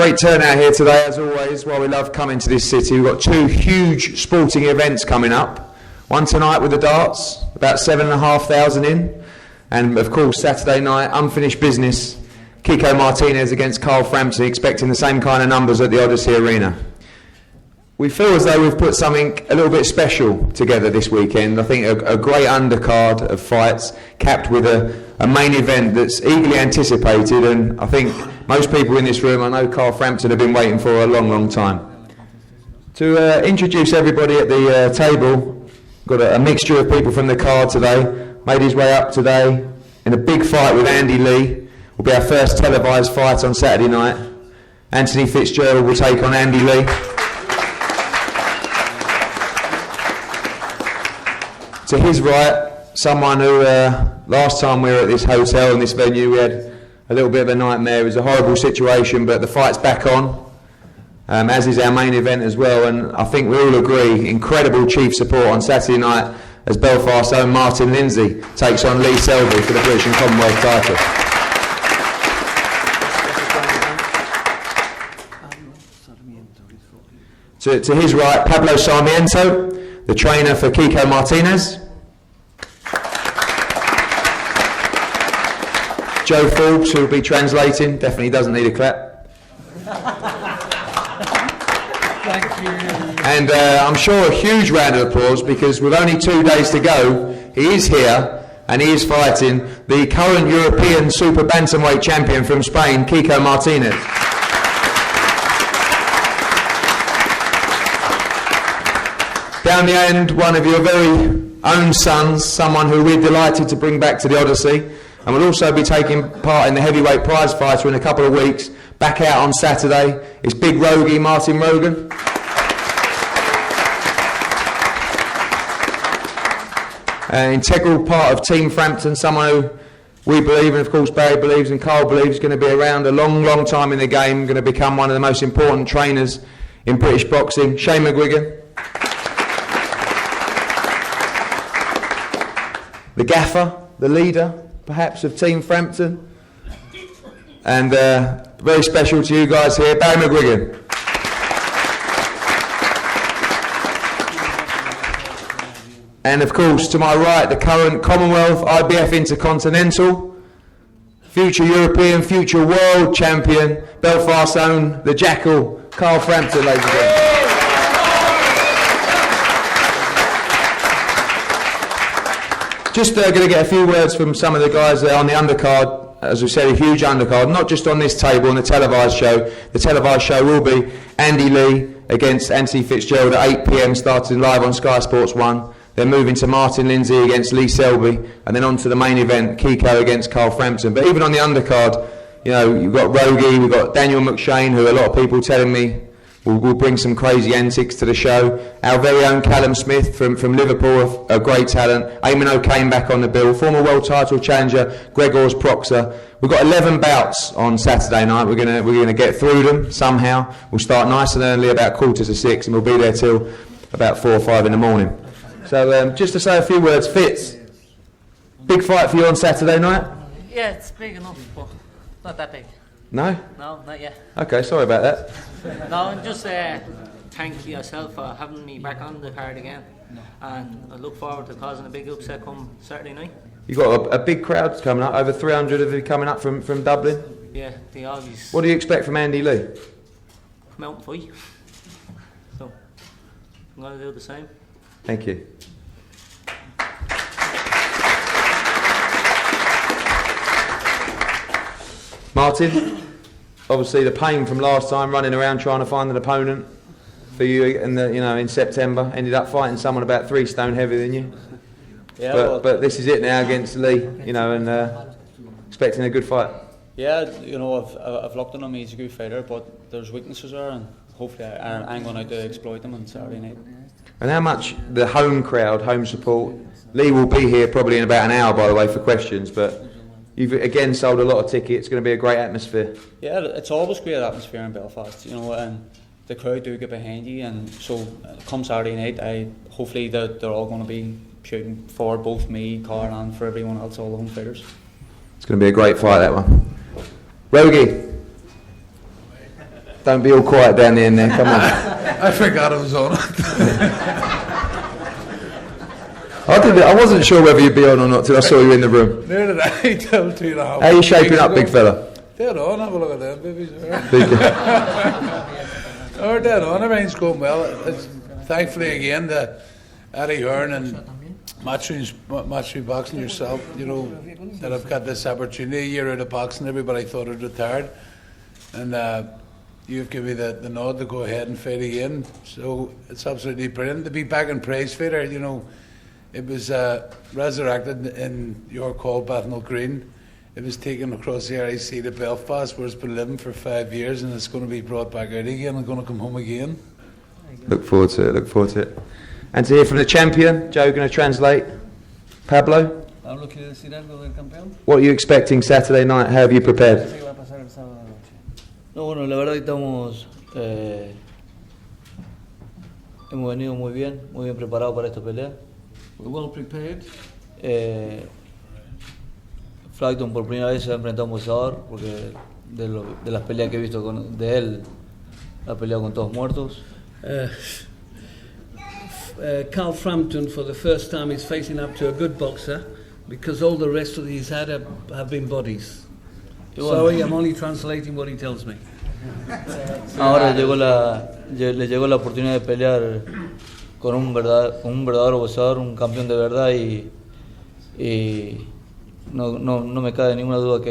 Great turnout here today, as always. Well, we love coming to this city. We've got two huge sporting events coming up. One tonight with the darts, about 7,500 in. And, of course, Saturday night, unfinished business, KIKO Martinez against FRAMPTON, expecting the same kind of numbers at the Odyssey Arena. We feel as though we've put something a little bit special together this weekend. I think a great undercard of fights, capped with a main event that's eagerly anticipated, and I think most people in this room, I know FRAMPTON have been waiting for a long, long time. To introduce everybody at the table, got a mixture of people from the card today, made his way up today in a big fight with Andy Lee. Will be our first televised fight on Saturday night. Anthony Fitzgerald will take on Andy Lee. To his right, someone who last time we were at this hotel and this venue, we had a little bit of a nightmare. It was a horrible situation, but the fight's back on, as is our main event as well. And I think we all agree, incredible chief support on Saturday night as Belfast's own Martin Lindsay takes on Lee Selby for the British and Commonwealth title. To his right, Pablo Sarmiento, the trainer for KIKO Martinez. Joe Forbes, who will be translating, definitely doesn't need a clap. Thank you. And I'm sure a huge round of applause, because with only 2 days to go, he is here and he is fighting the current European Super Bantamweight champion from Spain, KIKO Martinez. Down the end, one of your very own sons, someone who we're delighted to bring back to the Odyssey, and will also be taking part in the heavyweight prize fighter in a couple of weeks, back out on Saturday. It's Big Rogie, Martin Rogan. An integral part of Team Frampton, someone who we believe, and of course Barry believes and Carl believes, is going to be around a long, long time in the game, going to become one of the most important trainers in British boxing, Shane McGuigan. The gaffer, the leader, perhaps, of Team Frampton. And very special to you guys here, Barry McGuigan. And of course, to my right, the current Commonwealth, IBF Intercontinental, future European, future world champion, Belfast's own, the Jackal, FRAMPTON, ladies and gentlemen. Just going to get a few words from some of the guys there on the undercard. As we said, a huge undercard, not just on this table on the televised show. The televised show will be Andy Lee against Anthony Fitzgerald at 8 p.m, starting live on Sky Sports 1. Then moving to Martin Lindsay against Lee Selby, and then on to the main event, KIKO against FRAMPTON. But even on the undercard, you know, you've got Rogie, we've got Daniel McShane, who a lot of people telling me will bring some crazy antics to the show. Our very own Callum Smith from Liverpool, a great talent. Eamon O'Kane back on the bill. Former world title challenger Gregors Proxer. We've got 11 bouts on Saturday night. We're gonna get through them somehow. We'll start nice and early, about 5:45, and we'll be there till about 4 or 5 in the morning. So just to say a few words, Fitz, big fight for you on Saturday night? Yeah, it's big enough, but not that big. No? No, not yet. Okay, sorry about that. No, and just thank yourself for having me back on the card again. And I look forward to causing a big upset come Saturday night. You've got a big crowd coming up, over 300 of you coming up from Dublin. Yeah, they always... What do you expect from Andy Lee? Come out and fight. So, I'm going to do the same. Thank you. Martin, obviously the pain from last time, running around trying to find an opponent for you in September, ended up fighting someone about 3 stone heavier than you. Yeah, but this is it now against Lee, and expecting a good fight. Yeah, I've looked on him, he's a good fighter, but there's weaknesses there, and hopefully I'm going to exploit them on Saturday night. And how much the home crowd, home support? Lee will be here probably in about an hour, by the way, for questions, but you've again sold a lot of tickets. It's going to be a great atmosphere. Yeah, it's always great atmosphere in Belfast, and the crowd do get behind you, and so come Saturday night, hopefully they're all going to be shooting for both me, Carl, and for everyone else, all the home fighters. It's going to be a great fight, that one. Rogie. Don't be all quiet down the end there, come on. I forgot I was on it. I wasn't sure whether you'd be on or not till I saw you in the room. Near did I till 2.5. How are you shaping up, big fella? Dead on, have a look at them, babies. Big- Oh, dead on, everything's going well. It's, thankfully, again, the Eddie Hearn and Matchroom Boxing yourself, you know, that I've got this opportunity. A year out of boxing, everybody thought I'd retired. And you've given me the nod to go ahead and fight again. So it's absolutely brilliant to be back in prize fighter. You know, it was resurrected in York Hall, Bethnal Green. It was taken across the RIC to Belfast, where it's been living for 5 years, and it's going to be brought back out again and going to come home again. Look forward to it, look forward to it. And to hear from the champion, Joe going to translate. Pablo, Pablo, ¿quiere decir algo del campeón? what are you expecting Saturday night? How have you prepared? ¿Qué va a pasar el sábado noche? No, bueno, la verdad que estamos... hemos venido muy bien preparados para esta pelea. We're well prepared. FRAMPTON por primera vez se ha enfrentado a un boxeador, porque de las peleas que he visto de él, ha peleado con todos muertos. Carl Frampton, for the first time, is facing up to a good boxer because all the rest of he's had have been bodies. Sorry, I'm only translating what he tells me. Ahora le llegó la oportunidad de pelear con un verdadero boxeador, un campeón de verdad, y no me cabe ninguna duda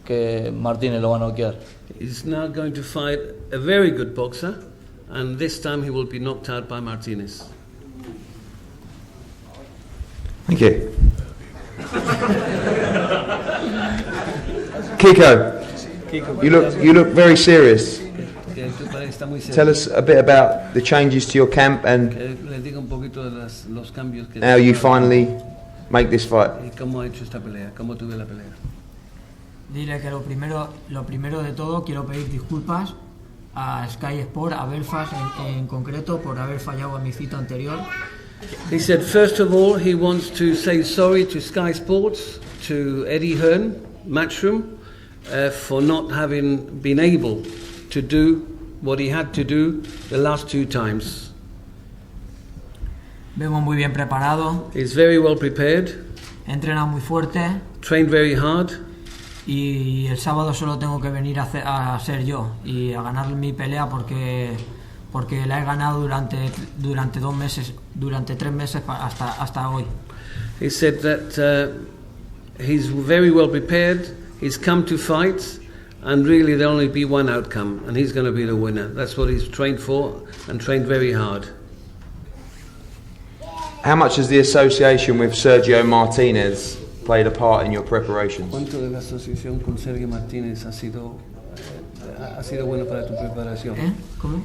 que Martínez lo va a noquear. He's now going to fight a very good boxer, and this time he will be knocked out by Martinez. Thank you. Kiko, you look very serious. Tell us a bit about the changes to your camp and Les diga un poquito de los cambios que how you finally make this fight. y cómo ha hecho esta pelea, cómo tuve la pelea. Dile que lo primero de todo quiero pedir disculpas a Sky Sport, a Belfast en concreto, por haber fallado a mi cita anterior. He said, first of all, he wants to say sorry to Sky Sports, to Eddie Hearn, Matchroom, for not having been able to do what he had to do the last 2 times. Vengo muy bien preparado, He's very well prepared, he entrenado muy fuerte trained very hard, y el sábado solo tengo que venir a ser yo y a ganar mi pelea porque la he ganado durante 2 meses, durante 3 meses hasta hoy. He said that he's very well prepared, he's come to fight, and really there'll only be one outcome, and he's going to be the winner. That's what he's trained for, and trained very hard. How much has the association with Sergio Martinez played a part in your preparations? ¿Cuánto de la asociación con Sergio Martínez ha sido bueno para tu preparación? ¿Cómo?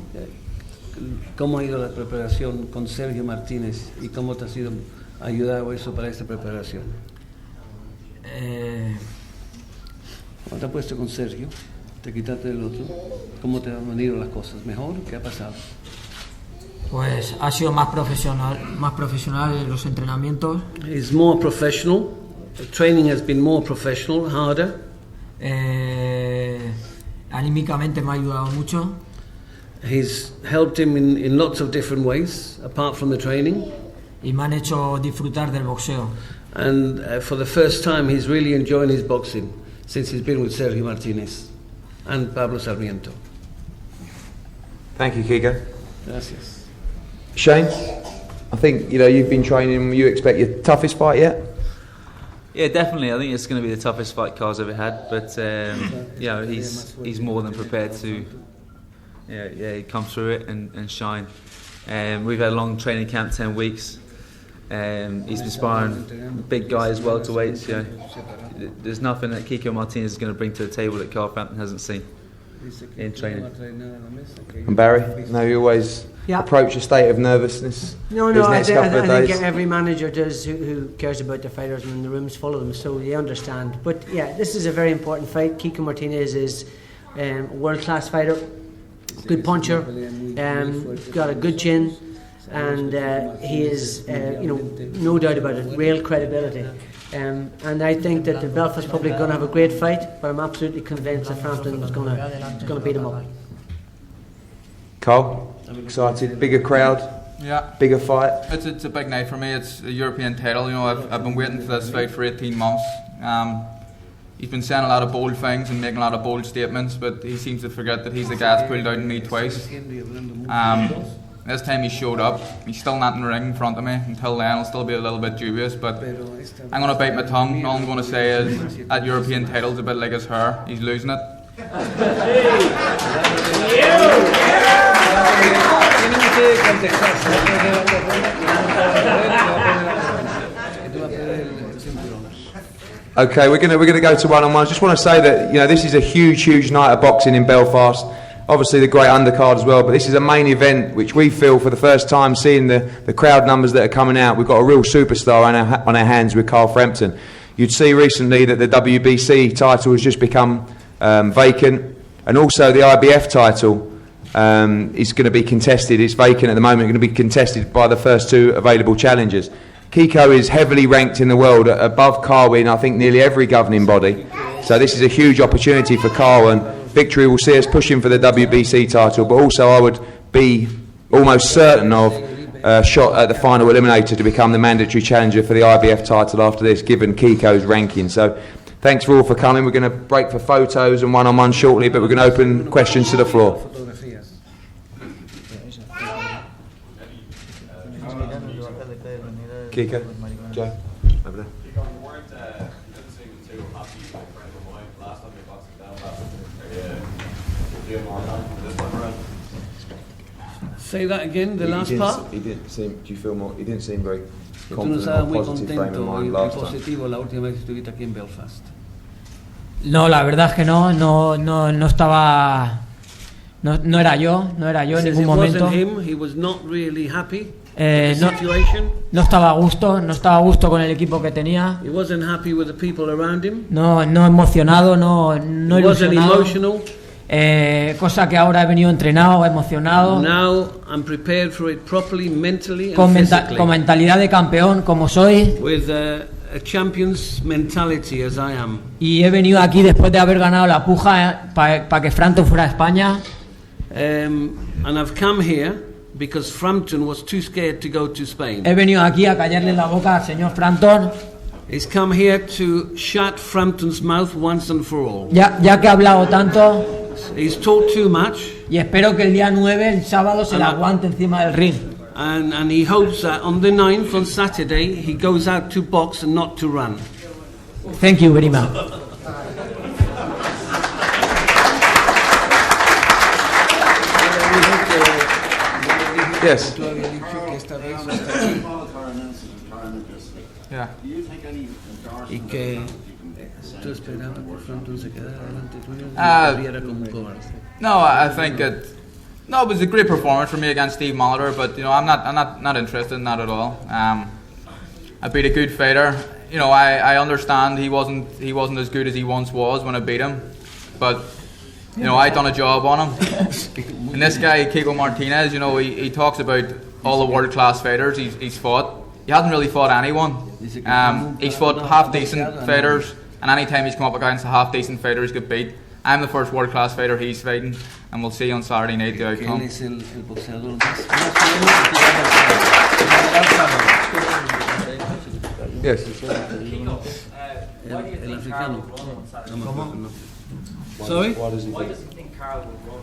¿Cómo ha ido la preparación con Sergio Martínez y cómo te ha sido ayudado eso para esta preparación? ¿Cómo te has puesto con Sergio? ¿Te quitaste del otro? ¿Cómo te han venido las cosas? ¿Mejor? ¿Qué ha pasado? Pues ha sido más profesional en los entrenamientos. He's more professional. The training has been more professional, harder. Anímicamente me ha ayudado mucho. He's helped him in lots of different ways, apart from the training. Y me han hecho disfrutar del boxeo. And for the first time, he's really enjoying his boxing since he's been with Sergio Martinez and Pablo Sarmiento. Thank you, Kiko. Gracias. Shane, I think you've been training. You expect your toughest fight yet? Yeah, definitely. I think it's going to be the toughest fight Carl's ever had. But he's more than prepared to come through it and shine. We've had a long training camp, 10 weeks. He's been sparring big guys, welterweights. There's nothing that KIKO Martinez is going to bring to the table that Carl Frampton hasn't seen in training. And Barry, now you always approach a state of nervousness. No, these I next couple of think days. every manager does who cares about their fighters, and the room's full of them, so they understand. But yeah, this is a very important fight. KIKO Martinez is a world-class fighter, good puncher, got a good chin, and he is, no doubt about it, real credibility. And I think that the Belfast public are going to have a great fight, but I'm absolutely convinced that Frampton is going to beat him up. Carl, excited, bigger crowd, yeah, bigger fight. It's a big night for me. It's a European title. You know, I've been waiting for this fight for 18 months. He's been saying a lot of bold things and making a lot of bold statements, but he seems to forget that he's the guy that's pulled out on me twice. This time he showed up. He's still not in the ring in front of me. Until then, I'll still be a little bit dubious, but I'm going to bite my tongue. All I'm going to say is that European title's a bit like his hair. He's losing it. Okay, we're gonna go to one-on-ones. Just want to say that this is a huge night of boxing in Belfast. Obviously the great undercard as well, but this is a main event which we feel for the first time, seeing the crowd numbers that are coming out, we've got a real superstar on our hands with Carl Frampton. You'd see recently that the WBC title has just become vacant, and also the IBF title is going to be contested. It's vacant at the moment, going to be contested by the first two available challengers. KIKO is heavily ranked in the world, above Carl in I think nearly every governing body. So this is a huge opportunity for Carl, and victory will see us pushing for the WBC title, but also I would be almost certain of a shot at the final eliminator to become the mandatory challenger for the IBF title after this, given KIKO's ranking. So thanks for all for coming. We're going to break for photos and one-on-one shortly, but we're going to open questions to the floor. KIKO, Joe, over there. Say that again, the last part. He didn't seem. Do you feel more? He didn't seem very Tú no confident estabas or muy positive frame of contento mind y last time. positivo la última vez que estuviste aquí en Belfast. No, la verdad es que no estaba, no era yo en ningún momento. He was not really happy with the situation. No estaba a gusto con el equipo que tenía. He wasn't happy with the people around him. No emocionado, no He wasn't ilusionado. emotional. Cosa que ahora he venido entrenado, emocionado. Now I'm prepared for it properly, mentally con and physically. Con mentalidad de campeón, como soy. With a champion's mentality as I am. Y he venido aquí después de haber ganado la puja para que Frampton fuera a España. And I've come here because Frampton was too scared to go to Spain. He venido aquí a callarle la boca al señor Frampton. He's come here to shut Frampton's mouth once and for all. Ya que ha hablado tanto. He's talked too much. Y espero que el día 9, el sábado, se la aguante encima del ring. And he hopes that on the 9th, on Saturday, he goes out to box and not to run. Thank you very much. Yes. Yeah. Y que tú esperabas que Frampton se quedara delante tuyo y viera como un cobarde. No, I think it was a great performance for me against Steve Molitor, but I'm not interested in that at all. I beat a good fighter. I understand he wasn't as good as he once was when I beat him, but I done a job on him. And this guy KIKO Martinez, he talks about all the world class fighters he's fought. He hasn't really fought anyone. He's fought half decent fighters, and any time he's come up against a half decent fighter he's got beat. I'm the first world class fighter he's fighting, and we'll see on Saturday night the outcome. Yes. Sorry? Why does he think Carl would run?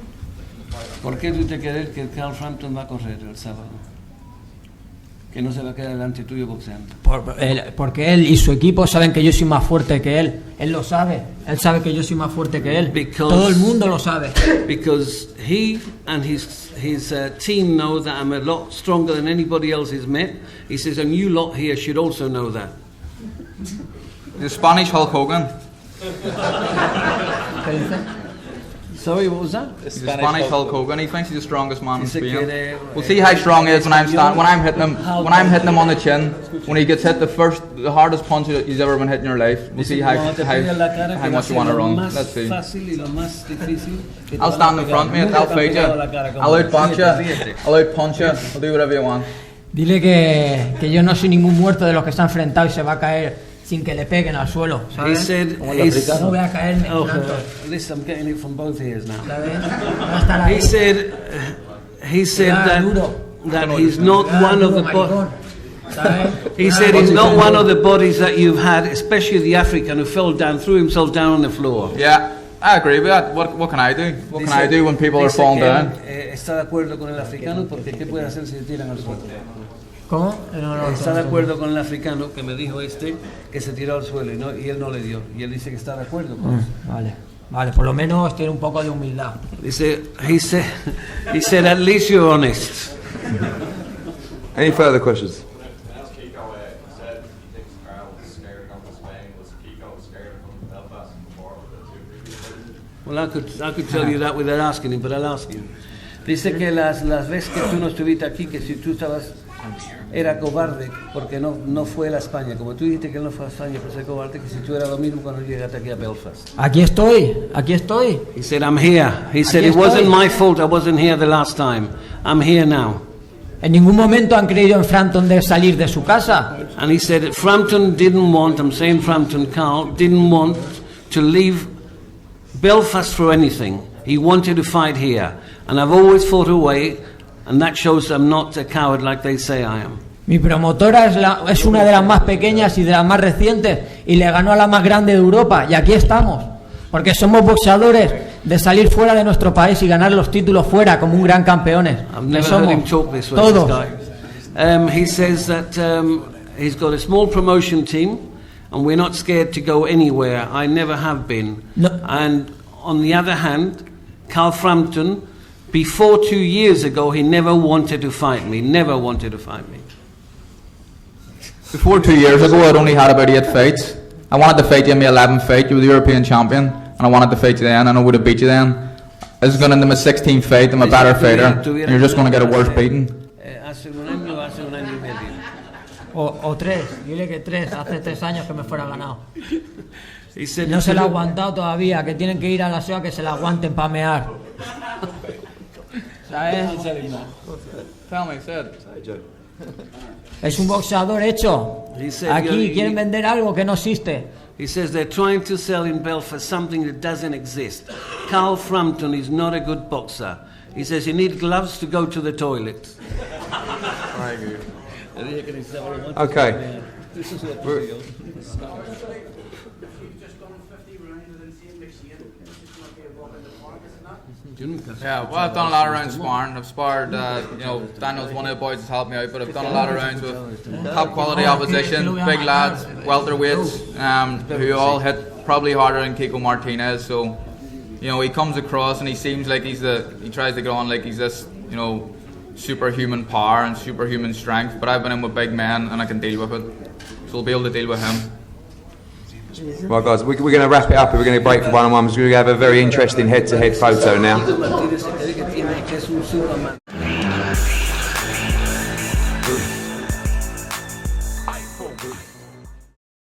¿Por qué tú te crees que Carl Frampton va a correr el sábado? Que no se va a quedar delante tuyo boxeando. Porque él y su equipo saben que yo soy más fuerte que él. Él lo sabe. Él sabe que yo soy más fuerte que él. Todo el mundo lo sabe. Because he and his team know that I'm a lot stronger than anybody else he's met. He says, and you lot here should also know that. The Spanish Hulk Hogan. Sorry, what was that? The Spanish Hulk Hogan. He thinks he's the strongest man in Spain. We'll see how strong he is when I'm hitting him. When I'm hitting him on the chin, when he gets hit the hardest punch that he's ever been hit in your life. We'll see how much you want to run. Let's see. I'll stand in front, mate. I'll fight you. I'll outpunch you. I'll outpunch you. I'll do whatever you want. Dile que yo no soy ningún muerto de los que se ha enfrentado y se va a caer sin que le peguen al suelo. He said, no voy a caerme. Listen, I'm getting it from both ears now. He said, he said that he's not one of the he said he's not one of the bodies that you've had, especially the African who fell down, threw himself down on the floor. Yeah, I agree with that. What can I do? What can I do when people are falling down? Está de acuerdo con el africano porque ¿qué puede hacer si se tiran al suelo? ¿Cómo? Está de acuerdo con el africano que me dijo que se tiró al suelo y él no le dio. Y él dice que está de acuerdo con eso. Vale, por lo menos tiene un poco de humildad. Dice, he said, at least you're honest. Any further questions? Well, I could tell you that without asking him, but I'll ask you. Dice que las veces que tú no estuviste aquí, que si tú estabas, era cobarde, porque no fue a España. Como tú dijiste que él no fue a España por ser cobarde, que si tú eras lo mismo cuando llegaste aquí a Belfast. Aquí estoy. He said, I'm here. He said, it wasn't my fault I wasn't here the last time. I'm here now. En ningún momento han creído en Frampton de salir de su casa. And he said, Frampton didn't want, I'm saying Frampton, Carl, didn't want to leave Belfast for anything. He wanted to fight here. And I've always fought away, and that shows I'm not a coward like they say I am. Mi promotora es una de las más pequeñas y de las más recientes y le ganó a la más grande de Europa y aquí estamos porque somos boxeadores de salir fuera de nuestro país y ganar los títulos fuera como un gran campeones. I've never heard him talk this way, todos. This guy. He says that he's got a small promotion team and we're not scared to go anywhere. I never have been. No. And on the other hand, Carl Frampton, before 2 years ago, he never wanted to fight me. Never wanted to fight me. Before 2 years ago, I'd only had about 8 fights. I wanted to fight you in my 11th fight. You were the European champion, and I wanted to fight you then, and I would have beat you then. This is going into my 16th fight. I'm a better fighter, and you're just going to get a worse beating. Hace un año y medio. O 3, dile que 3, hace 3 años que me fuera ganado. He said, No se la ha aguantado todavía, que tienen que ir a la SEO que se la aguanten para mear. ¿Sabes? Tell me, said. Es un boxeador hecho. He said, Aquí quieren vender algo que no existe. He says they're trying to sell in Belfast something that doesn't exist. Carl Frampton is not a good boxer. He says you need gloves to go to the toilet. Okay. Yeah, well, I've done a lot of rounds sparring. I've sparred, Daniel's one of the boys that's helped me out, but I've done a lot of rounds with top quality opposition, big lads, welterweights, who all hit probably harder than KIKO Martinez. So, he comes across and he seems like he tries to get on like he's this, superhuman power and superhuman strength. But I've been in with big men and I can deal with it. So I'll be able to deal with him. Well, guys, we're going to wrap it up. We're going to break for one-on-one. We're going to have a very interesting head-to-head photo now.